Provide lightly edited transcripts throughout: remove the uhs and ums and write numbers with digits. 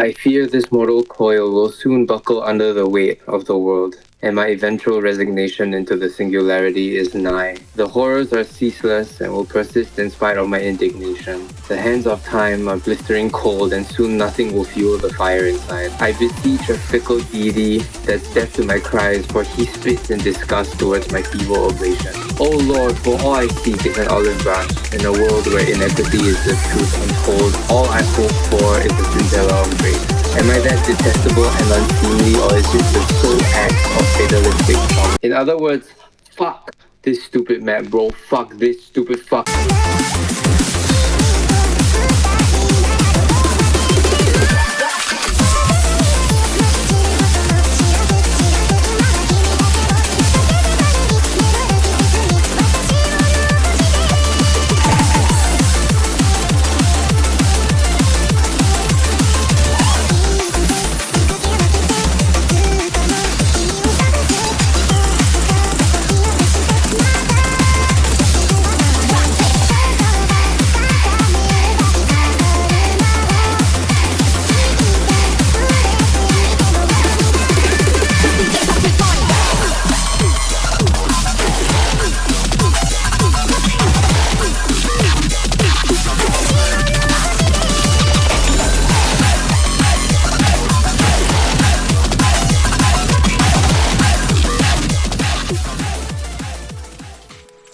I fear this mortal coil will soon buckle under the weight of the world, and my eventual resignation into the singularity is nigh. The horrors are ceaseless and will persist in spite of my indignation. The hands of time are blistering cold, and soon nothing will fuel the fire inside. I beseech a fickle deity that's deaf to my cries, for he spits in disgust towards my feeble oblation. O Lord, for all I seek is an olive branch, in a world where inequity is the truth untold. All I hope for is a scintilla of grace. Am I that detestable and unseemly, or is it the sole act of fatalistic trauma? In other words, fuck this stupid map, bro. Fuck this stupid fuck.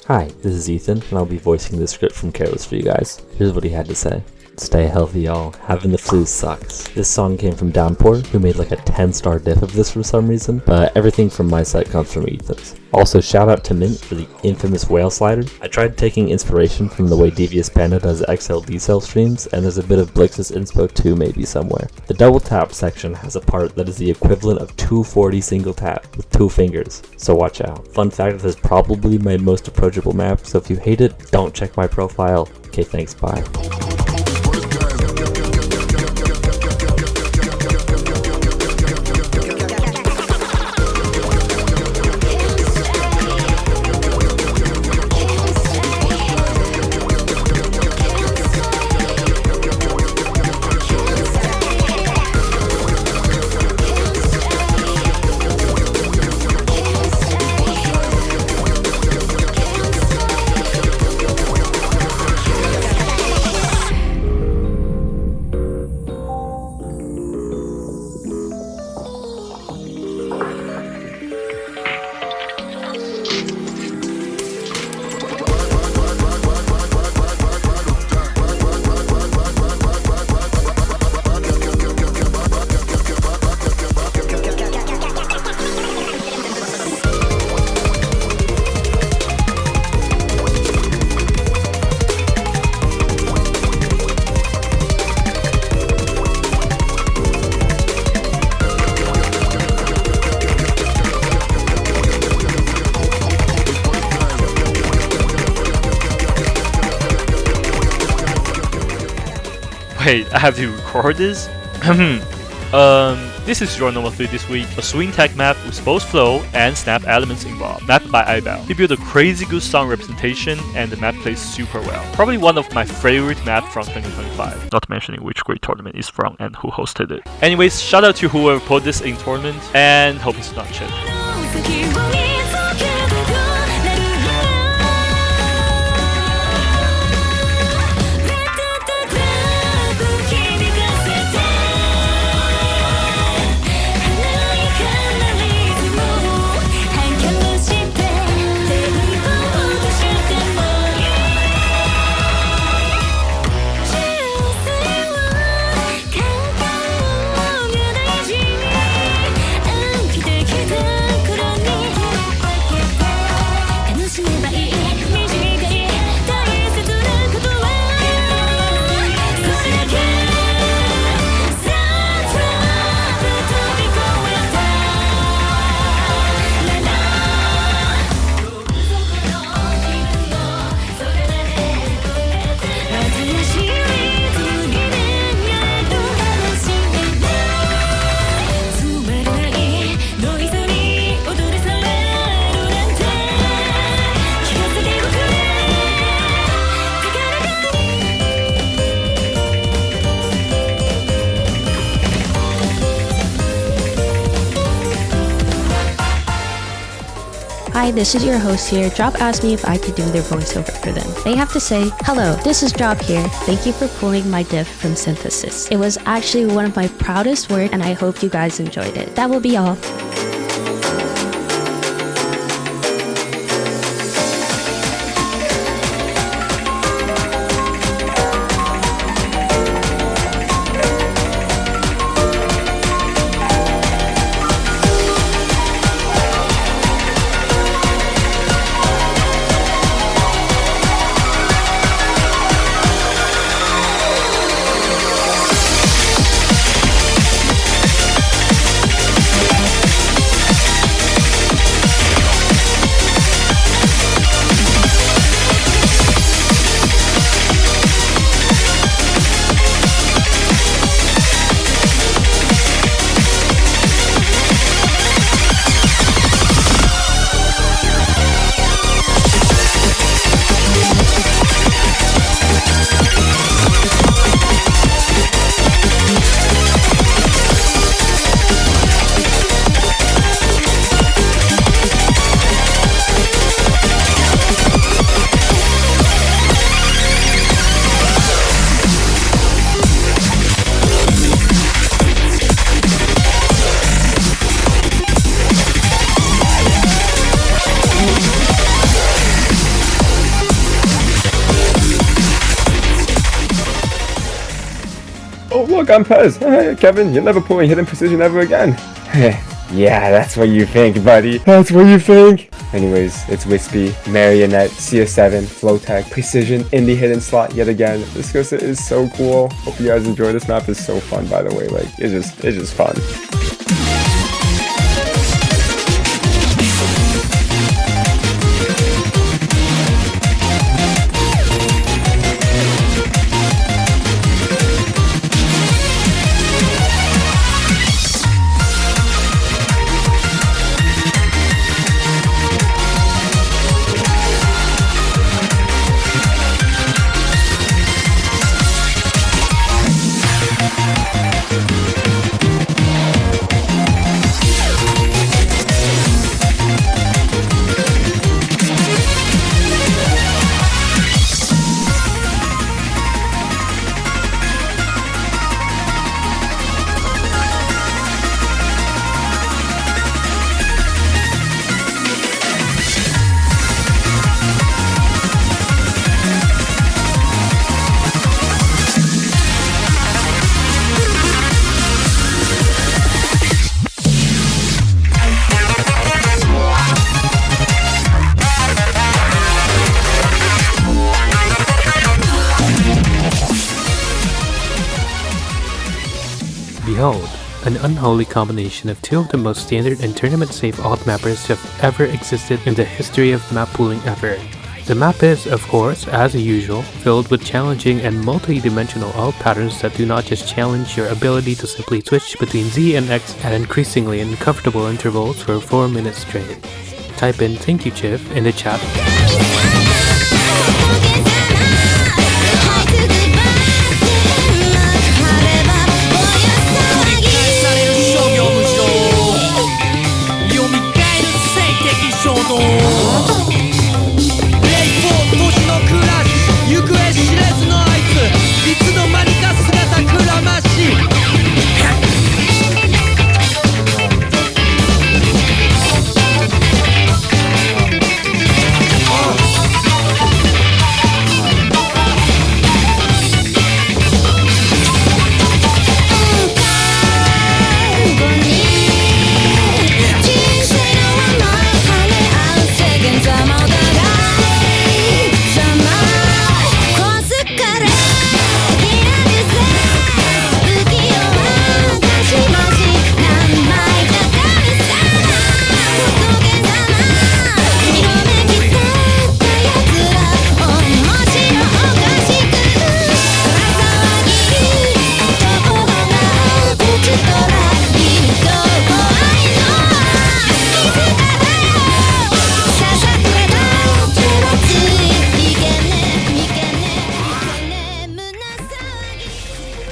Hi, this is Ethan, and I'll be voicing the script from Careless for you guys. Here's what he had to say. Stay healthy, y'all. Having the flu sucks. This song came from Downpour, who made like a 10-star diff of this for some reason, but everything from my site comes from Ethan's. Also, shout out to Mint for the infamous whale slider. I tried taking inspiration from the way Devious Panda does XLD cell streams, and there's a bit of Blix's inspo too maybe somewhere. The double tap section has a part that is the equivalent of 240 single tap with 2 fingers, so watch out. Fun fact, this is probably my most approachable map, so if you hate it, don't check my profile. Okay, thanks, bye. Wait, I have to record this? This is your normal 3 this week. A swing tag map with both flow and snap elements involved. Mapped by Eyebell. He built a crazy good song representation and the map plays super well. Probably one of my favorite maps from 2025. Not mentioning which great tournament is from and who hosted it. Anyways, shout out to whoever put this in tournament and hope it's not shit. Hi, this is your host here. Drop asked me if I could do their voiceover for them. They have to say, "Hello, this is Drop here. Thank you for pulling my diff from Synthesis. It was actually one of my proudest work and I hope you guys enjoyed it." That will be all. Oh look, I'm Pez. Hey, Kevin, you're never pulling hidden precision ever again. Yeah, that's what you think, buddy. That's what you think. Anyways, it's Wispy, Marionette, CS7, Flowtech, Precision in the hidden slot yet again. This Gussa is so cool. Hope you guys enjoy. This map is so fun, by the way. Like, it's just fun. Behold, an unholy combination of two of the most standard and tournament-safe alt mappers to have ever existed in the history of map pooling ever. The map is, of course, as usual, filled with challenging and multi-dimensional alt patterns that do not just challenge your ability to simply switch between Z and X at increasingly uncomfortable intervals for 4 minutes straight. Type in "Thank you, Chiv" in the chat.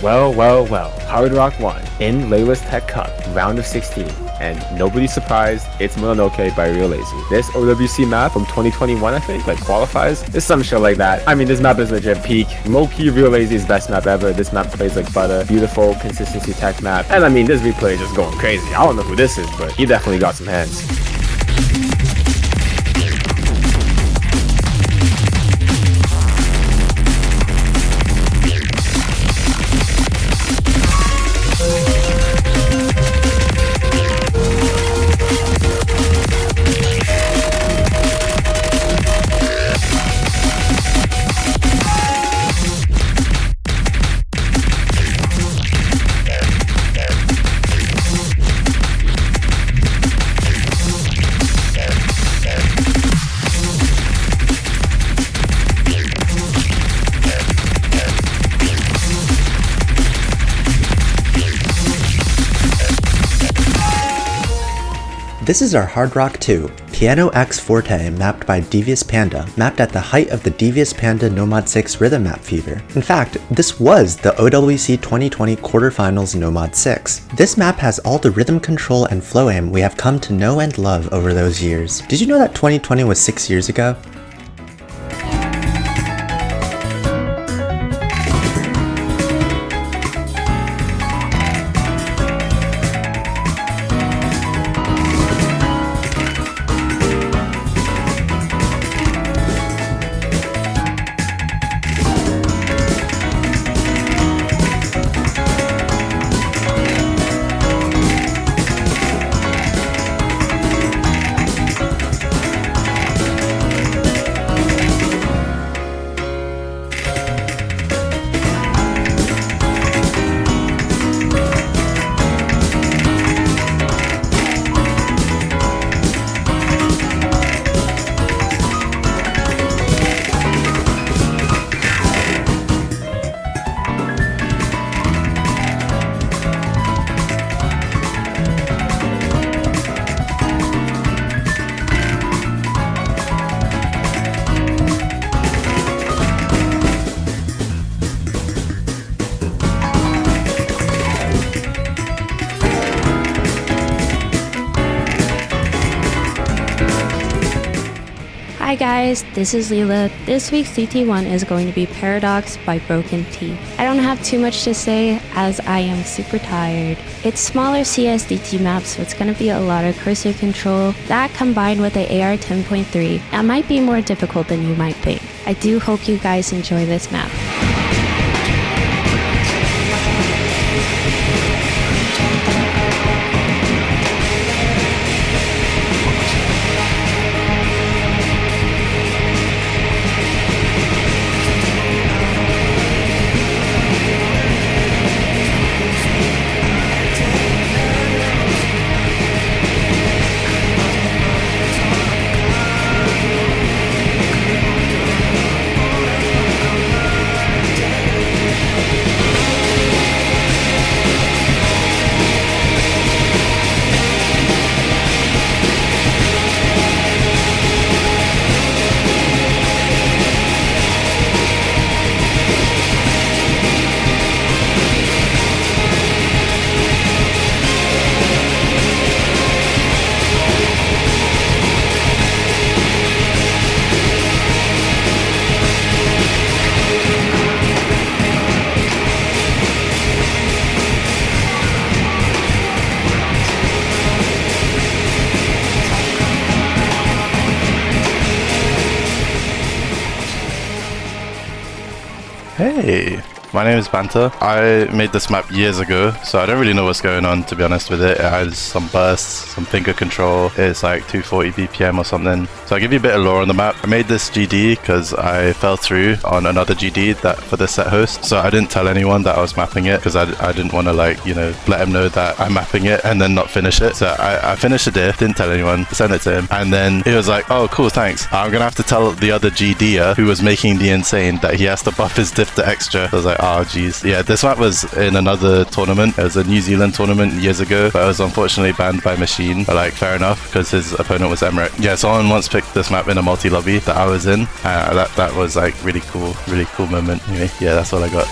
Well, Hard Rock won in Lela's Tech Cup, round of 16. and nobody's surprised, it's Mononoke by Real Lazy. This OWC map from 2021, I think, like qualifies. It's some shit like that. I mean, this map is legit peak. Low-key Real Lazy's best map ever. This map plays like butter. Beautiful consistency tech map. And I mean, this replay is just going crazy. I don't know who this is, but he definitely got some hands. This is our Hard Rock 2, Piano X Forte mapped by Devious Panda, mapped at the height of the Devious Panda Nomad 6 rhythm map fever. In fact, this was the OWC 2020 quarterfinals Nomad 6. This map has all the rhythm control and flow aim we have come to know and love over those years. Did you know that 2020 was 6 years ago? Hi guys, this is Lela. This week's DT1 is going to be Paradox by Broken T. I don't have too much to say as I am super tired. It's smaller CSDT maps, so it's going to be a lot of cursor control. That combined with the AR 10.3, that might be more difficult than you might think. I do hope you guys enjoy this map. Hey, my name is Banta. I made this map years ago, so I don't really know what's going on, to be honest with it. It has some bursts, some finger control. It's like 240 BPM or something. So I'll give you a bit of lore on the map. I made this GD because I fell through on another GD that for the set host. So I didn't tell anyone that I was mapping it because I didn't want to let him know that I'm mapping it and then not finish it. So I finished the diff, didn't tell anyone, sent it to him. And then he was like, oh, cool, thanks. I'm going to have to tell the other GDer who was making the insane that he has to buff his diff to extra. I was like, oh, geez. Yeah, this map was in another tournament. It was a New Zealand tournament years ago, but it was unfortunately banned by Machine. But like, fair enough, because his opponent was Emmerich. Yeah, someone once picked this map in a multi-lobby that I was in. That was like really cool moment. Anyway, yeah, that's all I got.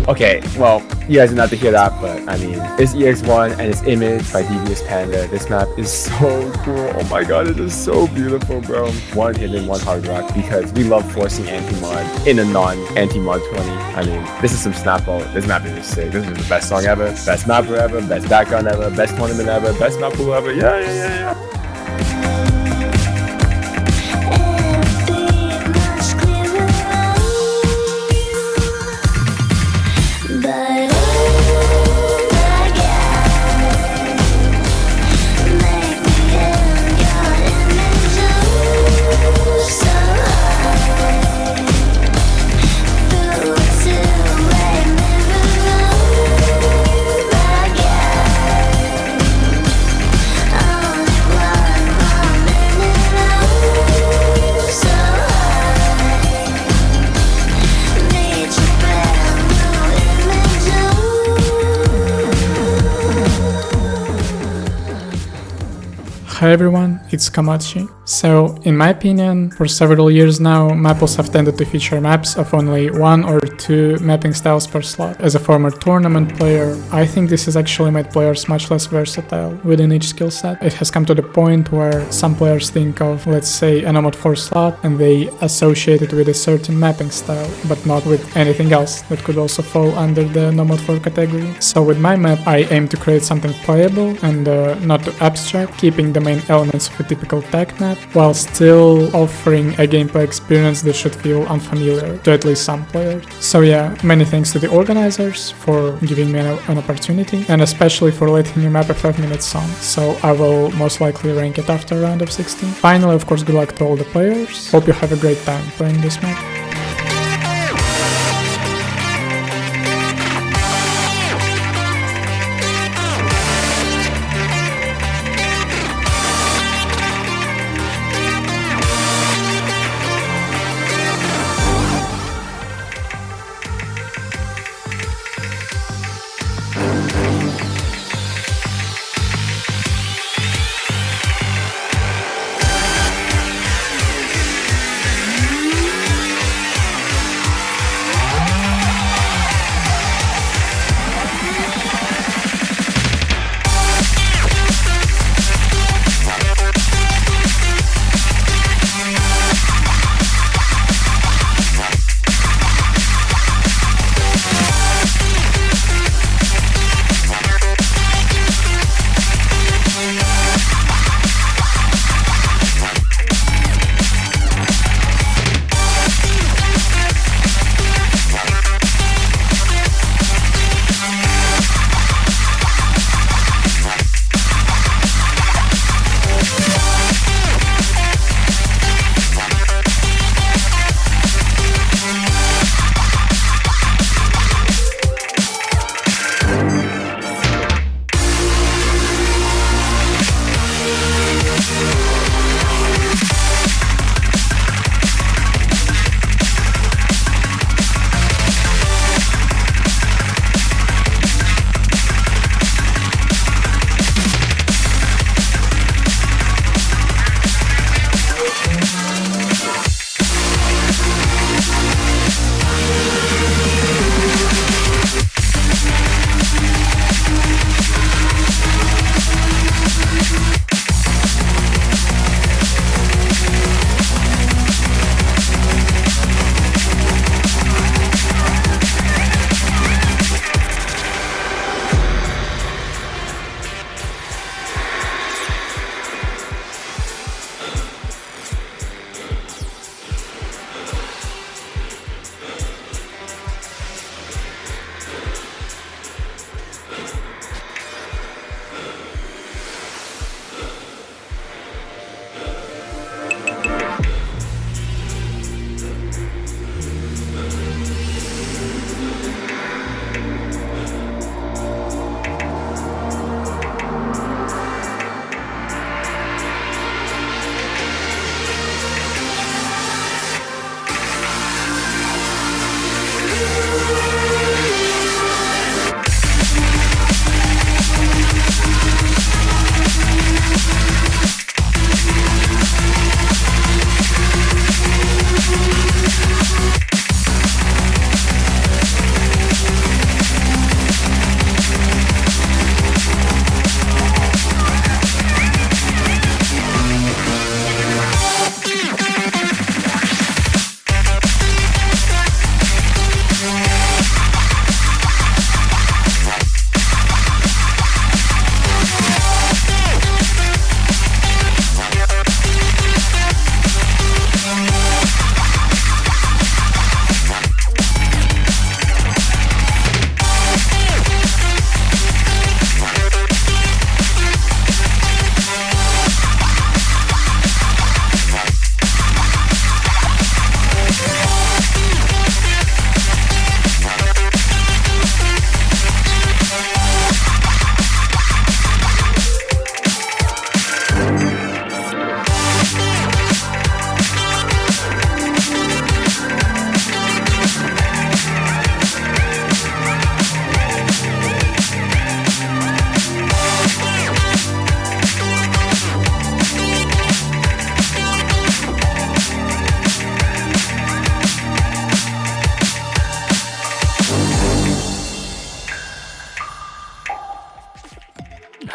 Okay, well, you guys didn't have to hear that, but I mean, it's EX1 and it's Image by Devious Panda. This map is so cool. Oh my god, it is so beautiful, bro. One hidden, one hard rock, because we love forcing anti-mod in a non-anti-mod 20. I mean, this is some Snapball. This map is sick. This is the best song ever, best mapper ever, best background ever, best tournament ever, best map pool ever. Yeah. Hi everyone, it's Kamachi. So, in my opinion, for several years now, Mapples have tended to feature maps of only 1 or 2 mapping styles per slot. As a former tournament player, I think this has actually made players much less versatile within each skill set. It has come to the point where some players think of, let's say, a Nomad 4 slot and they associate it with a certain mapping style, but not with anything else that could also fall under the Nomad 4 category. So with my map, I aim to create something playable and not too abstract, keeping the main elements of a typical tech map, while still offering a gameplay experience that should feel unfamiliar to at least some players. So yeah, many thanks to the organizers for giving me an opportunity, and especially for letting me map a 5-minute song, so I will most likely rank it after round of 16. Finally, of course, good luck to all the players. Hope you have a great time playing this map.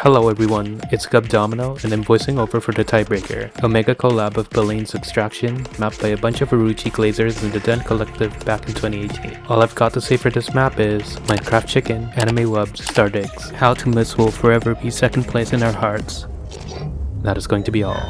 Hello everyone, it's Gubdomino, and I'm voicing over for the tiebreaker, a mega collab of Balene's Extraction, mapped by a bunch of Uruchi Glazers in the Den Collective back in 2018. All I've got to say for this map is, Minecraft Chicken, Anime Wubs, Stardigs, How to Miss will forever be second place in our hearts. That is going to be all.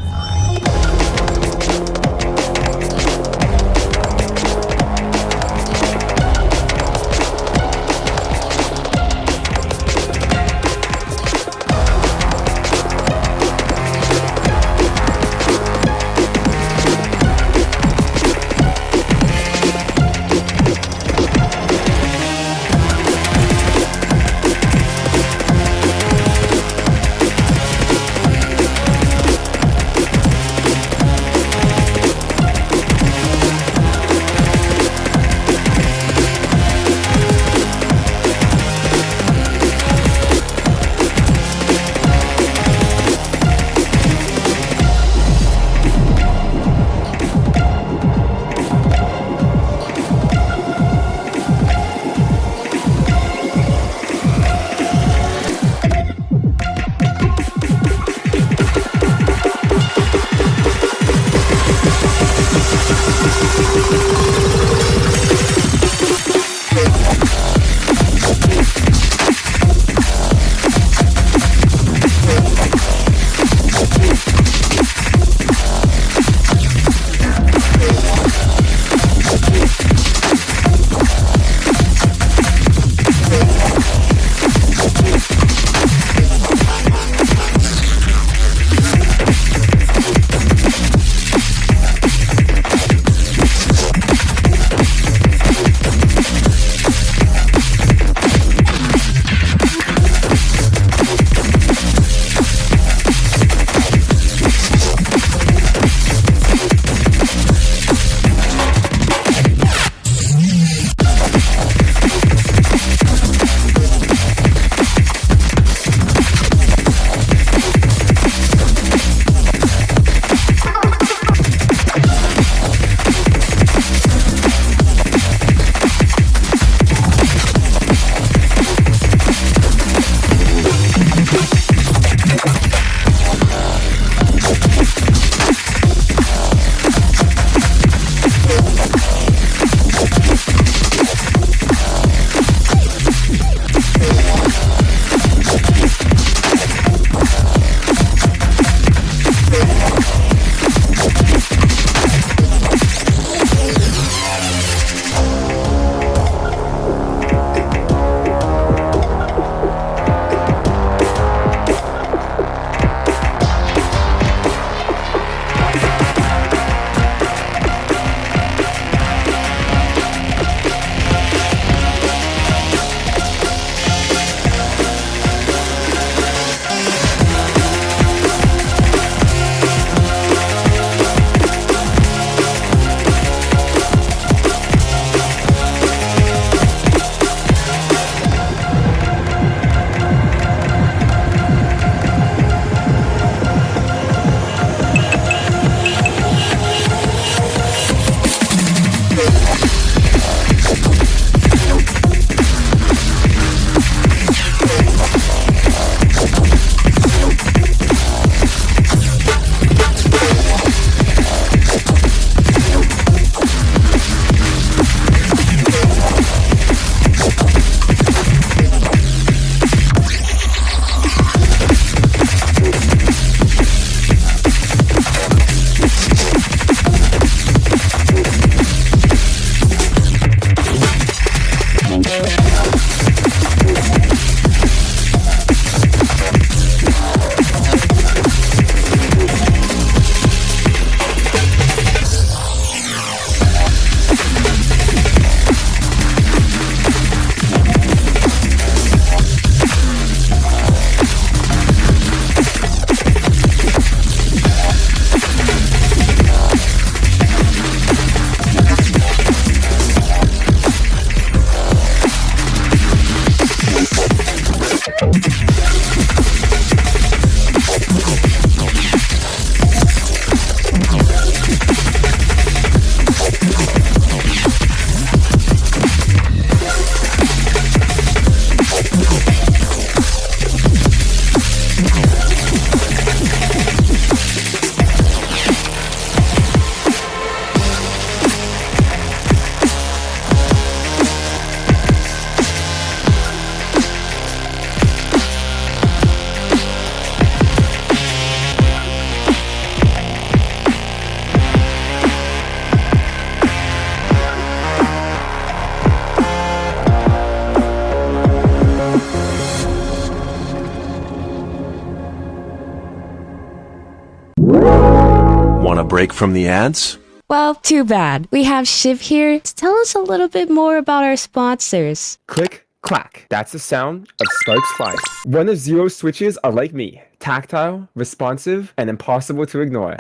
break from the ads? Well, too bad. We have Shiv here to tell us a little bit more about our sponsors. Click, clack. That's the sound of sparks flying. One of Zero's switches are like me. Tactile, responsive, and impossible to ignore.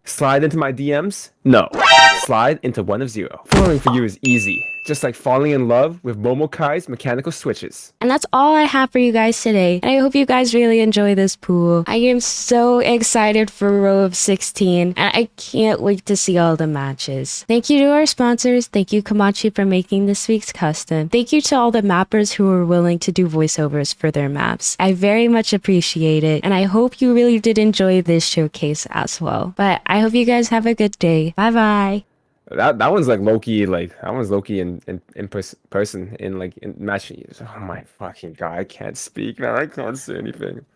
Slide into my DMs? No. Slide into one of Zero. Falling for you is easy. Just like falling in love with Momokai's mechanical switches. And that's all I have for you guys today. And I hope you guys really enjoy this pool. I am so excited for RO16 and I can't wait to see all the matches. Thank you to our sponsors. Thank you Komachi for making this week's custom. Thank you to all the mappers who were willing to do voiceovers for their maps. I very much appreciate it. And I hope you really did enjoy this showcase as well. But I hope you guys have a good day. Bye bye. That one's like Loki, in person in match. Oh my fucking god, I can't speak, man. I can't say anything.